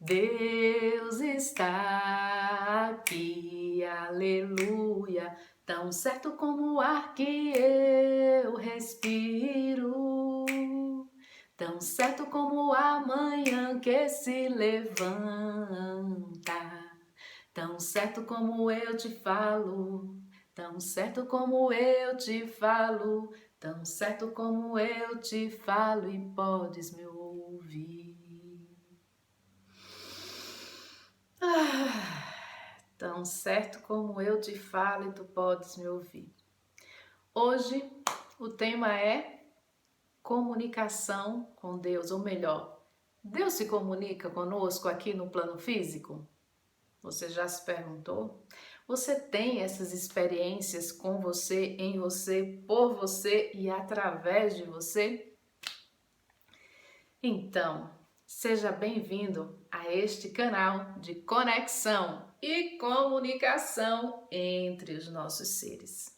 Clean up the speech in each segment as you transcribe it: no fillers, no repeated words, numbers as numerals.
Deus está aqui, aleluia, tão certo como o ar que eu respiro, tão certo como a manhã que se levanta, tão certo como eu te falo, tão certo como eu te falo, tão certo como eu te falo e podes me ouvir. Tão certo como eu te falo e tu podes me ouvir. Hoje o tema é comunicação com Deus, ou melhor, Deus se comunica conosco aqui no plano físico? Você já se perguntou? Você tem essas experiências com você, em você, por você e através de você? Então, seja bem-vindo a este canal de conexão e comunicação entre os nossos seres.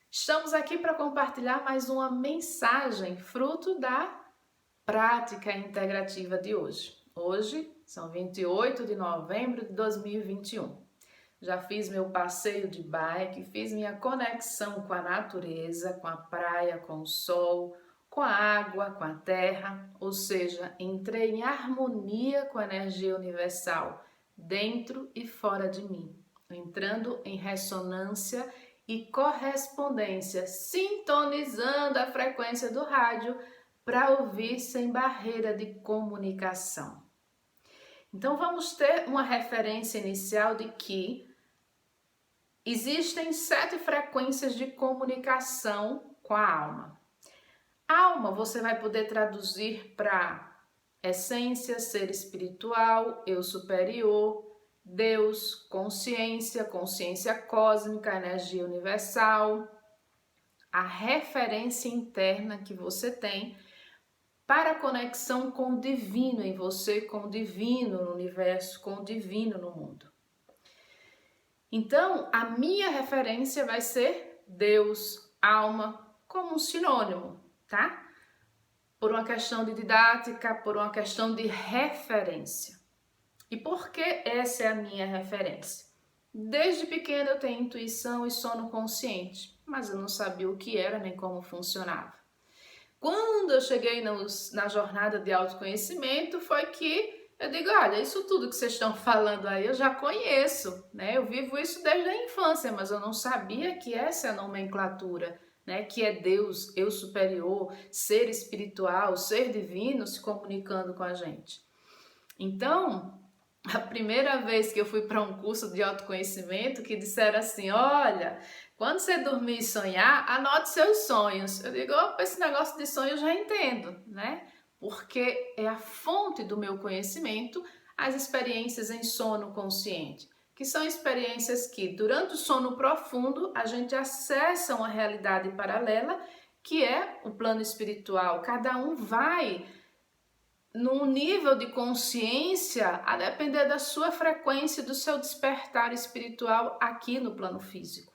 Estamos aqui para compartilhar mais uma mensagem fruto da prática integrativa de hoje. Hoje são 28 de novembro de 2021. Já fiz meu passeio de bike, fiz minha conexão com a natureza, com a praia, com o sol, com a água, com a terra, ou seja, entrei em harmonia com a energia universal, dentro e fora de mim, entrando em ressonância e correspondência, sintonizando a frequência do rádio para ouvir sem barreira de comunicação. Então vamos ter uma referência inicial de que existem 7 frequências de comunicação com a alma. Alma você vai poder traduzir para essência, ser espiritual, eu superior, Deus, consciência, consciência cósmica, energia universal, a referência interna que você tem para a conexão com o divino em você, com o divino no universo, com o divino no mundo. Então, a minha referência vai ser Deus, alma, como um sinônimo, tá? Por uma questão de didática, por uma questão de referência. E por que essa é a minha referência? Desde pequena eu tenho intuição e sono consciente, mas eu não sabia o que era nem como funcionava. Quando eu cheguei na jornada de autoconhecimento, foi que eu digo, olha, isso tudo que vocês estão falando aí eu já conheço, né? Eu vivo isso desde a infância, mas eu não sabia que essa é a nomenclatura, né? Que é Deus, eu superior, ser espiritual, ser divino se comunicando com a gente. Então, a primeira vez que eu fui para um curso de autoconhecimento, que disseram assim, olha, quando você dormir e sonhar, anote seus sonhos. Eu digo, opa, esse negócio de sonho eu já entendo, né? Porque é a fonte do meu conhecimento, as experiências em sono consciente, que são experiências que, durante o sono profundo, a gente acessa uma realidade paralela, que é o plano espiritual. Cada um vai num nível de consciência a depender da sua frequência, do seu despertar espiritual aqui no plano físico.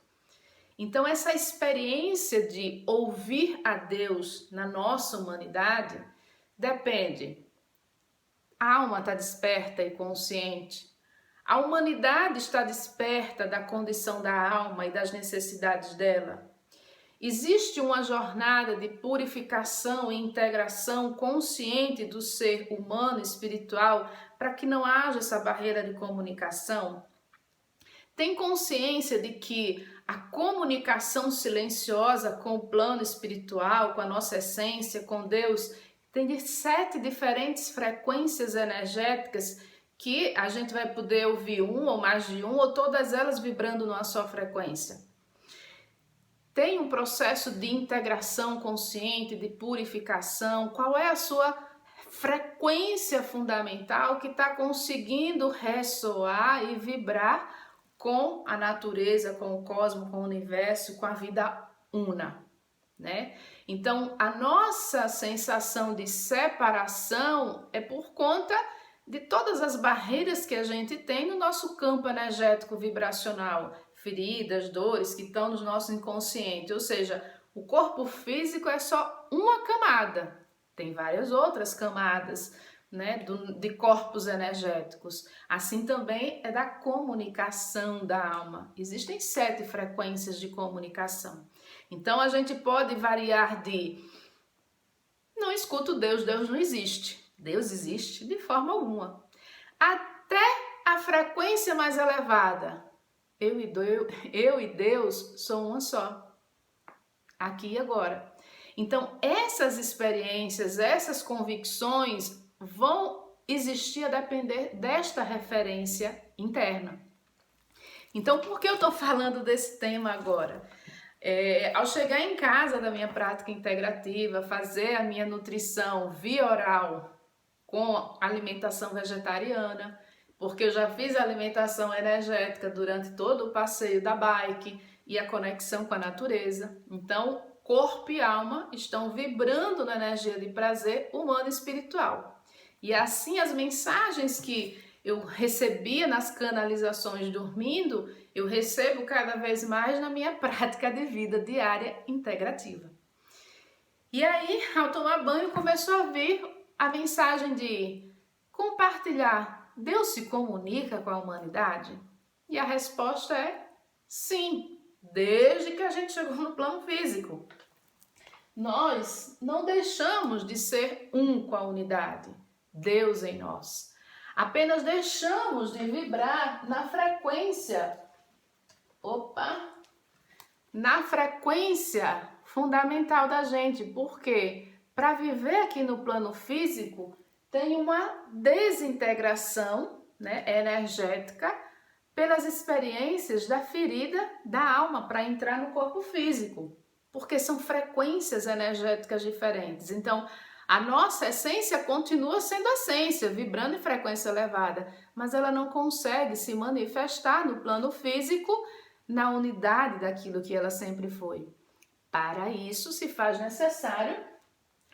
Então, essa experiência de ouvir a Deus na nossa humanidade depende. A alma está desperta e consciente. A humanidade está desperta da condição da alma e das necessidades dela. Existe uma jornada de purificação e integração consciente do ser humano e espiritual para que não haja essa barreira de comunicação? Tem consciência de que a comunicação silenciosa com o plano espiritual, com a nossa essência, com Deus, tem 7 diferentes frequências energéticas que a gente vai poder ouvir um ou mais de um ou todas elas vibrando numa só frequência. Tem um processo de integração consciente, de purificação. Qual é a sua frequência fundamental que está conseguindo ressoar e vibrar com a natureza, com o cosmos, com o universo, com a vida una, né? Então, a nossa sensação de separação é por conta de todas as barreiras que a gente tem no nosso campo energético vibracional, feridas, dores que estão no nosso inconsciente, ou seja, o corpo físico é só uma camada, tem várias outras camadas né, de corpos energéticos. Assim também é da comunicação da alma. Existem 7 frequências de comunicação. Então a gente pode variar de não escuto Deus, Deus não existe. Deus existe de forma alguma. Até a frequência mais elevada. Eu e Deus são uma só. Aqui e agora. Então, essas experiências, essas convicções vão existir a depender desta referência interna. Então, por que eu estou falando desse tema agora? Ao chegar em casa da minha prática integrativa, fazer a minha nutrição via oral com alimentação vegetariana, porque eu já fiz a alimentação energética durante todo o passeio da bike e a conexão com a natureza. Então, corpo e alma estão vibrando na energia de prazer humano e espiritual. E assim as mensagens que eu recebia nas canalizações dormindo, eu recebo cada vez mais na minha prática de vida diária integrativa. E aí, ao tomar banho, começou a vir a mensagem de compartilhar. Deus se comunica com a humanidade? E a resposta é sim, desde que a gente chegou no plano físico. Nós não deixamos de ser um com a unidade, Deus em nós. Apenas deixamos de vibrar na frequência, na frequência fundamental da gente. Porque para viver aqui no plano físico tem uma desintegração, né, energética pelas experiências da ferida da alma para entrar no corpo físico. Porque são frequências energéticas diferentes. Então, a nossa essência continua sendo essência, vibrando em frequência elevada, mas ela não consegue se manifestar no plano físico na unidade daquilo que ela sempre foi. Para isso, se faz necessário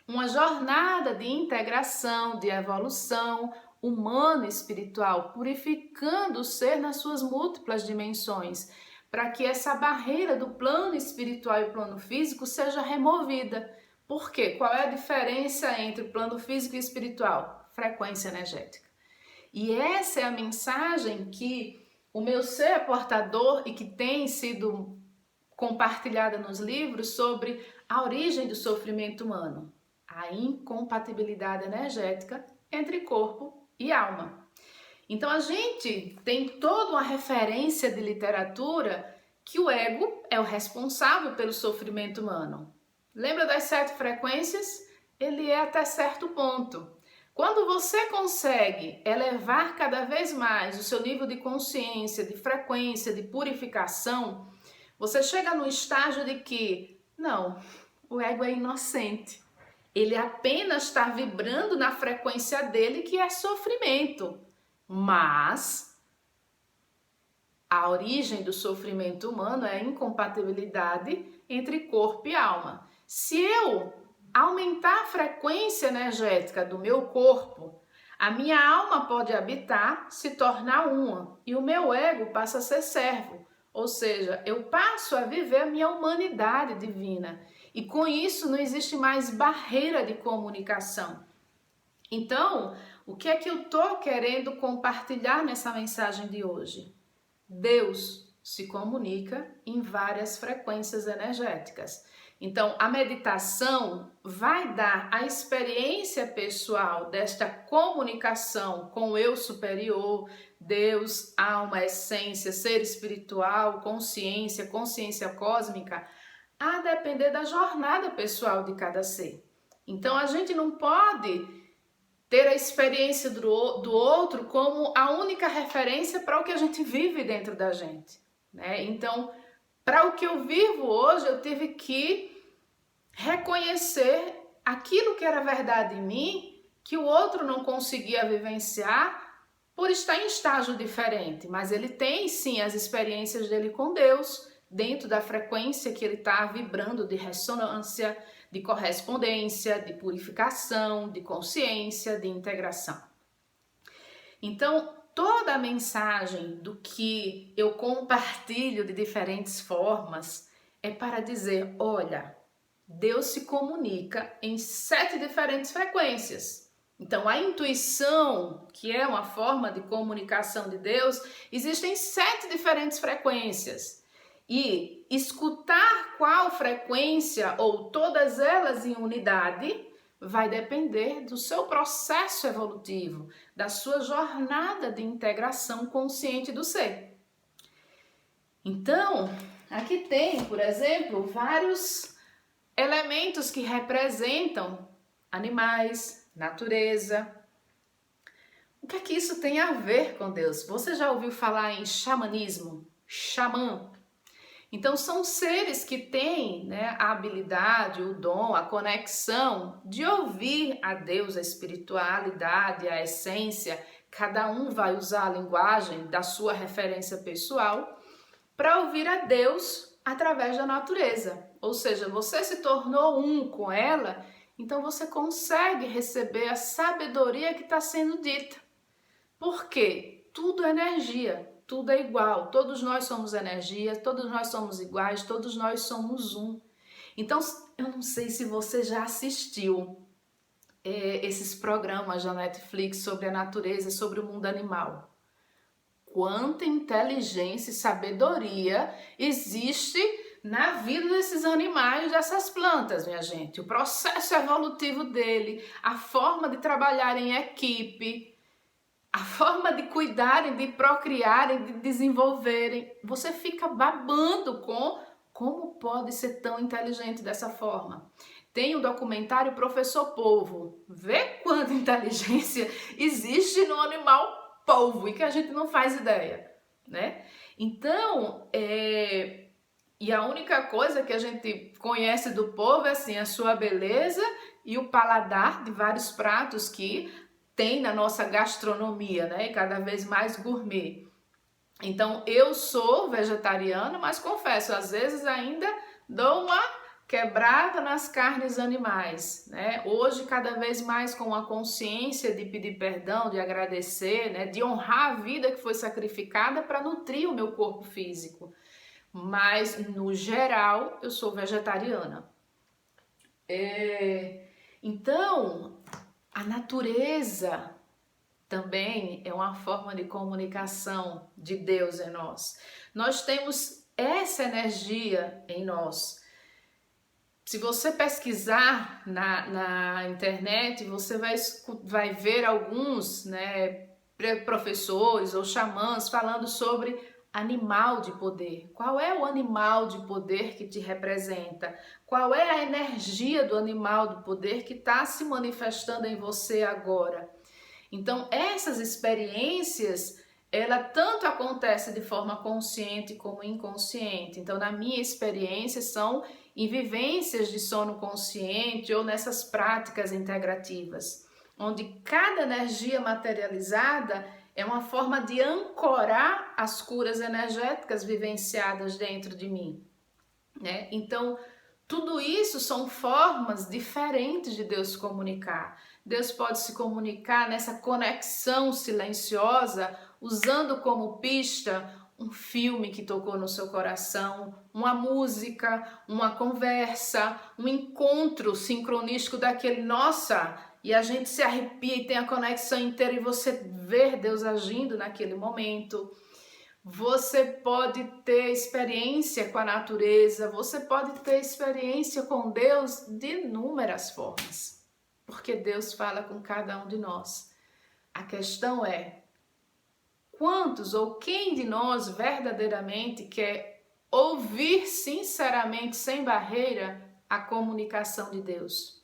uma jornada de integração, de evolução humana e espiritual, purificando o ser nas suas múltiplas dimensões, para que essa barreira do plano espiritual e o plano físico seja removida. Por quê? Qual é a diferença entre o plano físico e espiritual? Frequência energética. E essa é a mensagem que o meu ser é portador e que tem sido compartilhada nos livros sobre a origem do sofrimento humano, a incompatibilidade energética entre corpo e alma. Então a gente tem toda uma referência de literatura que o ego é o responsável pelo sofrimento humano. Lembra das 7 frequências? Ele é até certo ponto. Quando você consegue elevar cada vez mais o seu nível de consciência, de frequência, de purificação, você chega no estágio de que, não, o ego é inocente. Ele apenas está vibrando na frequência dele, que é sofrimento. Mas a origem do sofrimento humano é a incompatibilidade entre corpo e alma. Se eu aumentar a frequência energética do meu corpo, a minha alma pode habitar, se tornar uma, e o meu ego passa a ser servo. Ou seja, eu passo a viver a minha humanidade divina. E com isso não existe mais barreira de comunicação. Então, o que é que eu estou querendo compartilhar nessa mensagem de hoje? Deus se comunica em várias frequências energéticas. Então, a meditação vai dar a experiência pessoal desta comunicação com o eu superior, Deus, alma, essência, ser espiritual, consciência, consciência cósmica, a depender da jornada pessoal de cada ser. Então, a gente não pode ter a experiência do outro como a única referência para o que a gente vive dentro da gente, né? Então, para o que eu vivo hoje, eu tive que reconhecer aquilo que era verdade em mim, que o outro não conseguia vivenciar por estar em estágio diferente, mas ele tem sim as experiências dele com Deus, dentro da frequência que ele está vibrando de ressonância, de correspondência, de purificação, de consciência, de integração. Então, toda a mensagem do que eu compartilho de diferentes formas é para dizer, olha, Deus se comunica em 7 diferentes frequências. Então, a intuição, que é uma forma de comunicação de Deus, existem 7 diferentes frequências. E escutar qual frequência ou todas elas em unidade vai depender do seu processo evolutivo, da sua jornada de integração consciente do ser. Então, aqui tem, por exemplo, vários elementos que representam animais, natureza. O que é que isso tem a ver com Deus? Você já ouviu falar em xamanismo? Xamã. Então são seres que têm, né, a habilidade, o dom, a conexão de ouvir a Deus, a espiritualidade, a essência. Cada um vai usar a linguagem da sua referência pessoal para ouvir a Deus através da natureza. Ou seja, você se tornou um com ela, então você consegue receber a sabedoria que está sendo dita. Por quê? Tudo é energia. Tudo é igual, todos nós somos energia, todos nós somos iguais, todos nós somos um. Então, eu não sei se você já assistiu esses programas da Netflix sobre a natureza, sobre o mundo animal. Quanta inteligência e sabedoria existe na vida desses animais, dessas plantas, minha gente. O processo evolutivo dele, a forma de trabalhar em equipe, a forma de cuidarem, de procriarem, de desenvolverem, você fica babando com como pode ser tão inteligente dessa forma. Tem um documentário Professor Polvo. Vê quanta inteligência existe no animal polvo e que a gente não faz ideia, né? Então, e a única coisa que a gente conhece do polvo é assim, a sua beleza e o paladar de vários pratos que tem na nossa gastronomia, né? E cada vez mais gourmet. Então, eu sou vegetariana, mas confesso, às vezes ainda dou uma quebrada nas carnes animais, né? Hoje, cada vez mais com a consciência de pedir perdão, de agradecer, né? De honrar a vida que foi sacrificada para nutrir o meu corpo físico. Mas, no geral, eu sou vegetariana. Então, a natureza também é uma forma de comunicação de Deus em nós. Nós temos essa energia em nós. Se você pesquisar na internet, você vai ver alguns, né, professores ou xamãs falando sobre animal de poder. Qual é o animal de poder que te representa? Qual é a energia do animal de poder que está se manifestando em você agora? Então, essas experiências, ela tanto acontece de forma consciente como inconsciente. Então, na minha experiência, são em vivências de sono consciente ou nessas práticas integrativas, onde cada energia materializada é uma forma de ancorar as curas energéticas vivenciadas dentro de mim, né? Então, tudo isso são formas diferentes de Deus se comunicar. Deus pode se comunicar nessa conexão silenciosa, usando como pista um filme que tocou no seu coração, uma música, uma conversa, um encontro sincronístico daquele, nossa, e a gente se arrepia e tem a conexão inteira e você vê Deus agindo naquele momento. Você pode ter experiência com a natureza, você pode ter experiência com Deus de inúmeras formas, porque Deus fala com cada um de nós. A questão é, quantos ou quem de nós verdadeiramente quer ouvir sinceramente, sem barreira, a comunicação de Deus?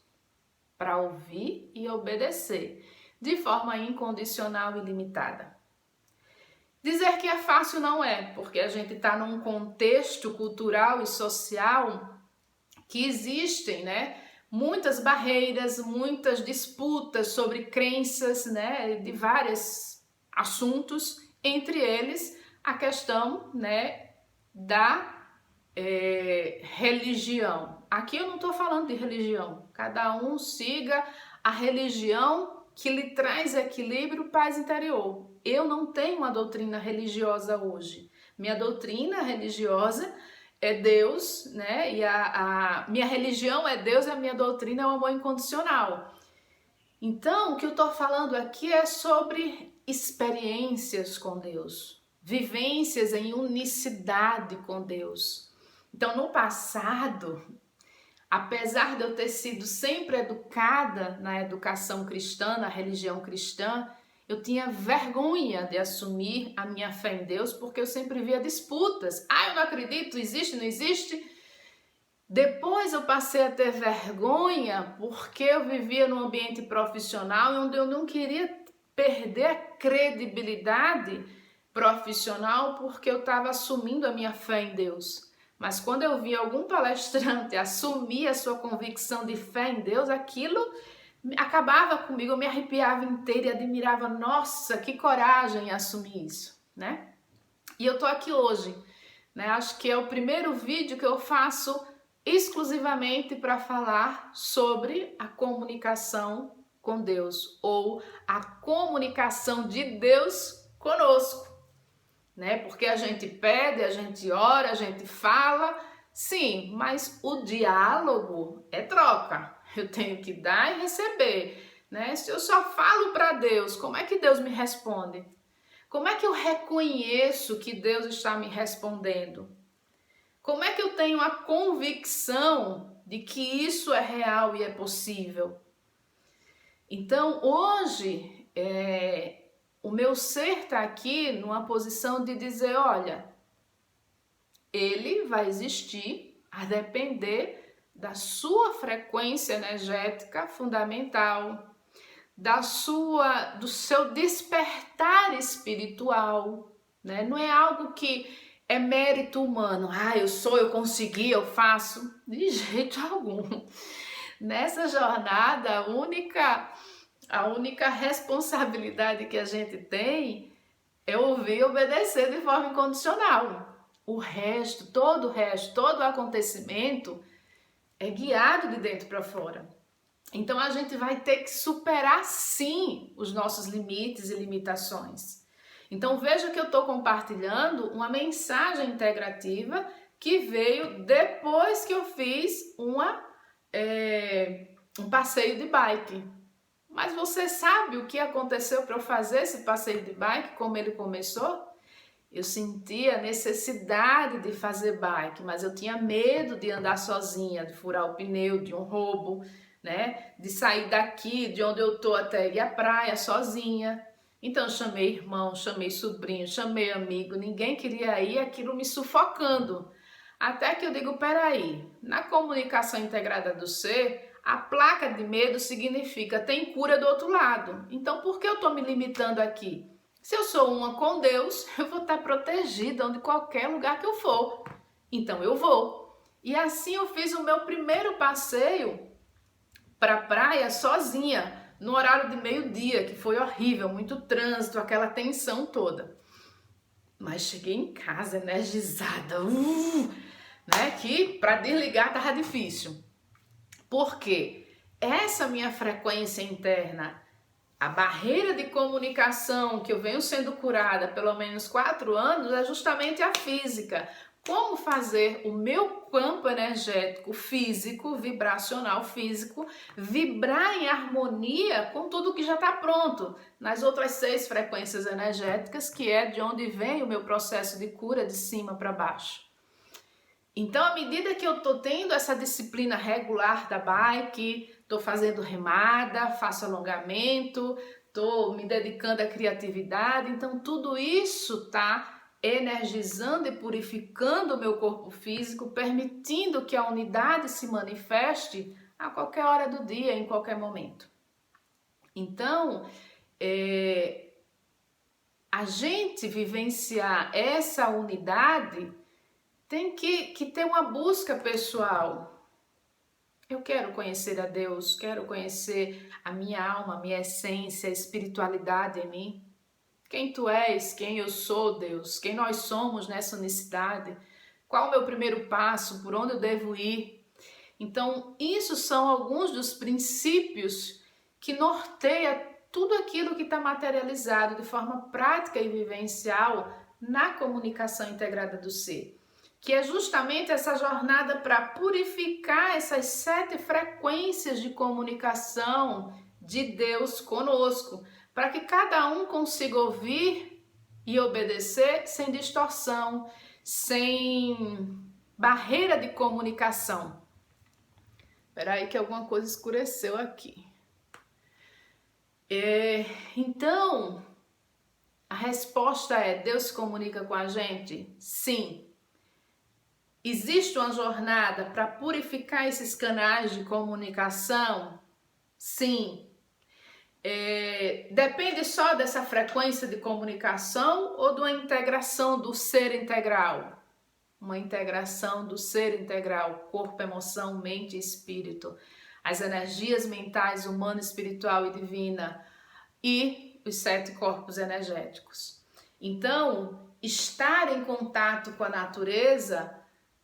Para ouvir e obedecer, de forma incondicional e ilimitada. Dizer que é fácil não é, porque a gente está num contexto cultural e social que existem, né, muitas barreiras, muitas disputas sobre crenças, né, de vários assuntos, entre eles a questão, né, da religião. Aqui eu não estou falando de religião, cada um siga a religião que lhe traz equilíbrio, paz interior. Eu não tenho uma doutrina religiosa hoje. Minha doutrina religiosa é Deus, né? E a minha religião é Deus e a minha doutrina é o amor incondicional. Então, o que eu estou falando aqui é sobre experiências com Deus, vivências em unicidade com Deus. Então, no passado, apesar de eu ter sido sempre educada na educação cristã, na religião cristã, eu tinha vergonha de assumir a minha fé em Deus, porque eu sempre via disputas. Eu não acredito, existe, não existe? Depois eu passei a ter vergonha porque eu vivia num ambiente profissional onde eu não queria perder a credibilidade profissional porque eu estava assumindo a minha fé em Deus. Mas quando eu via algum palestrante assumir a sua convicção de fé em Deus, aquilo acabava comigo, eu me arrepiava inteira e admirava, nossa, que coragem em assumir isso, né? E eu tô aqui hoje, né? Acho que é o primeiro vídeo que eu faço exclusivamente para falar sobre a comunicação com Deus ou a comunicação de Deus conosco, né? Porque a gente pede, a gente ora, a gente fala, sim, mas o diálogo é troca. Eu tenho que dar e receber, né? Se eu só falo para Deus, como é que Deus me responde? Como é que eu reconheço que Deus está me respondendo? Como é que eu tenho a convicção de que isso é real e é possível? Então, hoje, o meu ser está aqui numa posição de dizer, olha, ele vai existir a depender da sua frequência energética fundamental, do seu despertar espiritual, né? Não é algo que é mérito humano. Eu consegui, eu faço. De jeito algum. Nessa jornada, a única responsabilidade que a gente tem é ouvir e obedecer de forma incondicional. Todo o resto, todo o acontecimento é guiado de dentro para fora. Então a gente vai ter que superar sim os nossos limites e limitações. Então veja que eu estou compartilhando uma mensagem integrativa que veio depois que eu fiz um passeio de bike. Mas você sabe o que aconteceu para eu fazer esse passeio de bike, como ele começou? Eu sentia a necessidade de fazer bike, mas eu tinha medo de andar sozinha, de furar o pneu, de um roubo, né? De sair daqui, de onde eu tô, até ir à praia sozinha. Então eu chamei irmão, chamei sobrinho, chamei amigo, ninguém queria ir, aquilo me sufocando. Até que eu digo, peraí, na comunicação integrada do ser, a placa de medo significa tem cura do outro lado. Então por que eu tô me limitando aqui? Se eu sou uma com Deus, eu vou estar protegida de qualquer lugar que eu for. Então eu vou. E assim eu fiz o meu primeiro passeio para a praia sozinha, no horário de meio-dia, que foi horrível, muito trânsito, aquela tensão toda. Mas cheguei em casa energizada, né? Que para desligar tava difícil. Por quê? Essa minha frequência interna, a barreira de comunicação que eu venho sendo curada há pelo menos 4 anos é justamente a física. Como fazer o meu campo energético físico, vibracional físico, vibrar em harmonia com tudo que já está pronto, nas outras 6 frequências energéticas, que é de onde vem o meu processo de cura de cima para baixo. Então, à medida que eu estou tendo essa disciplina regular da bike, estou fazendo remada, faço alongamento, estou me dedicando à criatividade, então tudo isso está energizando e purificando o meu corpo físico, permitindo que a unidade se manifeste a qualquer hora do dia, em qualquer momento. Então, a gente vivenciar essa unidade tem que ter uma busca pessoal. Eu quero conhecer a Deus, quero conhecer a minha alma, a minha essência, a espiritualidade em mim. Quem tu és, quem eu sou, Deus, quem nós somos nessa unicidade, qual o meu primeiro passo, por onde eu devo ir. Então, isso são alguns dos princípios que norteia tudo aquilo que está materializado de forma prática e vivencial na comunicação integrada do ser, que é justamente essa jornada para purificar essas 7 frequências de comunicação de Deus conosco, para que cada um consiga ouvir e obedecer sem distorção, sem barreira de comunicação. Espera aí que alguma coisa escureceu aqui. Então, a resposta é: Deus se comunica com a gente? Sim. Existe uma jornada para purificar esses canais de comunicação? Sim. Depende só dessa frequência de comunicação ou de uma integração do ser integral? Uma integração do ser integral, corpo, emoção, mente e espírito, as energias mentais, humana, espiritual e divina e os 7 corpos energéticos. Então, estar em contato com a natureza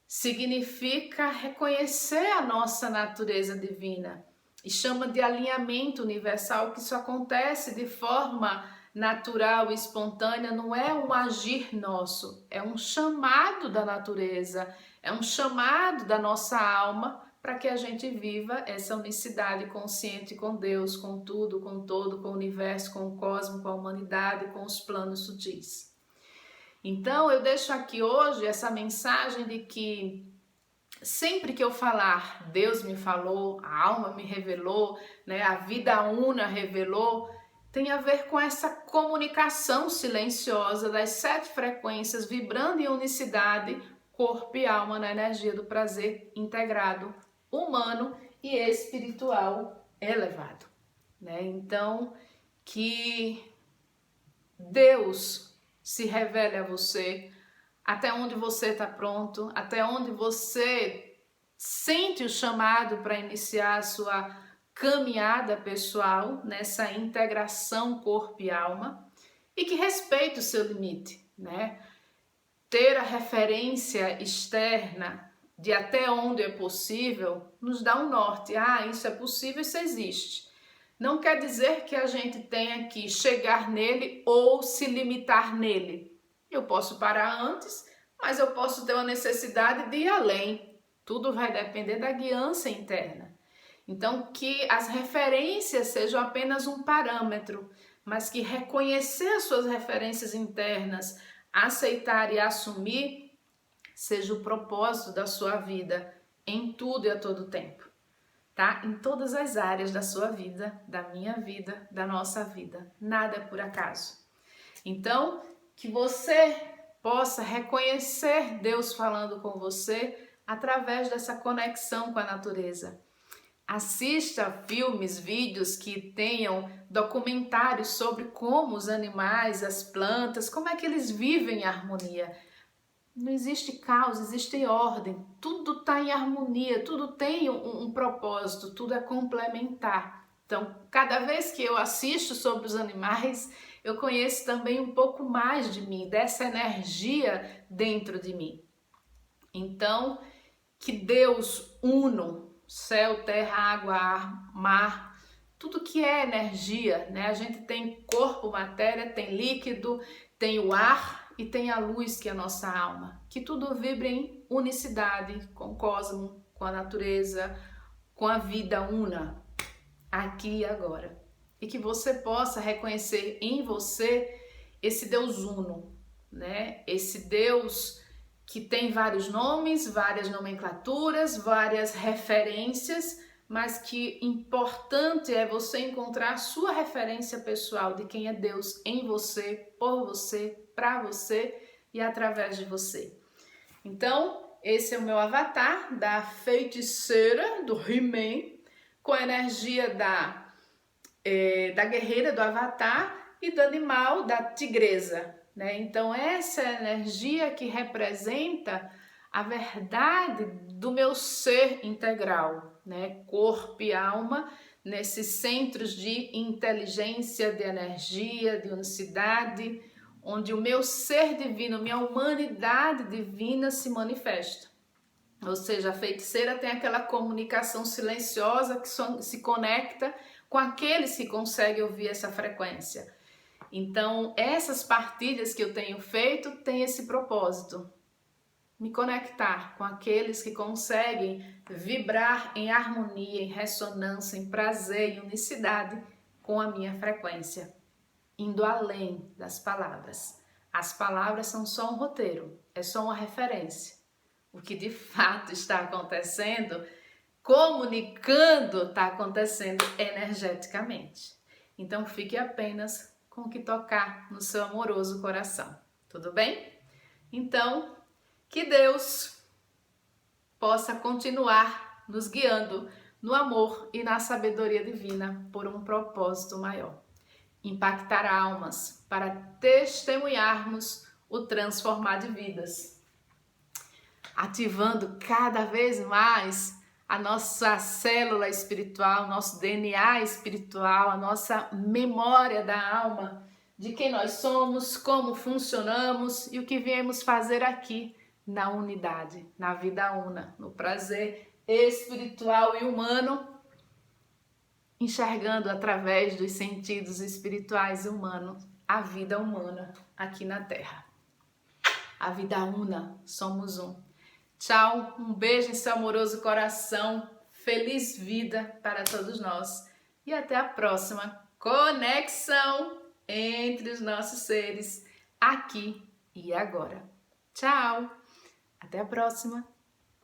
significa reconhecer a nossa natureza divina e chama de alinhamento universal, que isso acontece de forma natural e espontânea, não é um agir nosso, é um chamado da natureza, é um chamado da nossa alma para que a gente viva essa unicidade consciente com Deus, com tudo, com todo, com o universo, com o cosmos, com a humanidade, com os planos sutis. Então eu deixo aqui hoje essa mensagem de que sempre que eu falar, Deus me falou, a alma me revelou, né, a vida una revelou, tem a ver com essa comunicação silenciosa das 7 frequências vibrando em unicidade, corpo e alma na energia do prazer integrado, humano e espiritual elevado, né? Então, que Deus se revele a você, até onde você está pronto, até onde você sente o chamado para iniciar a sua caminhada pessoal nessa integração corpo e alma, e que respeite o seu limite, né? Ter a referência externa de até onde é possível nos dá um norte. Isso é possível, isso existe. Não quer dizer que a gente tenha que chegar nele ou se limitar nele. Eu posso parar antes, mas eu posso ter uma necessidade de ir além. Tudo vai depender da guiança interna. Então, que as referências sejam apenas um parâmetro, mas que reconhecer as suas referências internas, aceitar e assumir, seja o propósito da sua vida em tudo e a todo tempo, tá? Em todas as áreas da sua vida, da minha vida, da nossa vida. Nada é por acaso. Então, que você possa reconhecer Deus falando com você através dessa conexão com a natureza. Assista filmes, vídeos que tenham documentários sobre como os animais, as plantas, como é que eles vivem em harmonia. Não existe caos, existe ordem, tudo está em harmonia, tudo tem um propósito, tudo é complementar. Então, cada vez que eu assisto sobre os animais, eu conheço também um pouco mais de mim, dessa energia dentro de mim. Então, que Deus uno céu, terra, água, ar, mar, tudo que é energia, né? A gente tem corpo, matéria, tem líquido, tem o ar e tem a luz, que é a nossa alma. Que tudo vibre em unicidade com o cosmos, com a natureza, com a vida una, aqui e agora. E que você possa reconhecer em você esse Deus uno, né? Esse Deus que tem vários nomes, várias nomenclaturas, várias referências, mas que importante é você encontrar a sua referência pessoal de quem é Deus em você, por você, para você e através de você. Então, esse é o meu avatar da feiticeira, do He-Man, com a energia da guerreira, do avatar, e do animal, da tigresa. Né? Então, essa é a energia que representa a verdade do meu ser integral, né? Corpo e alma, nesses centros de inteligência, de energia, de unicidade, onde o meu ser divino, minha humanidade divina se manifesta. Ou seja, a feiticeira tem aquela comunicação silenciosa que se conecta com aqueles que conseguem ouvir essa frequência. Então, essas partilhas que eu tenho feito têm esse propósito. Me conectar com aqueles que conseguem vibrar em harmonia, em ressonância, em prazer, em unicidade com a minha frequência, indo além das palavras. As palavras são só um roteiro, é só uma referência. O que de fato está acontecendo, comunicando, está acontecendo energeticamente. Então fique apenas com o que tocar no seu amoroso coração, tudo bem? Então, que Deus possa continuar nos guiando no amor e na sabedoria divina por um propósito maior. Impactar almas para testemunharmos o transformar de vidas, ativando cada vez mais a nossa célula espiritual, nosso DNA espiritual, a nossa memória da alma, de quem nós somos, como funcionamos e o que viemos fazer aqui na unidade, na vida una, no prazer espiritual e humano, enxergando através dos sentidos espirituais e humanos a vida humana aqui na Terra. A vida una, somos um. Tchau, um beijo em seu amoroso coração, feliz vida para todos nós e até a próxima conexão entre os nossos seres aqui e agora. Tchau, até a próxima.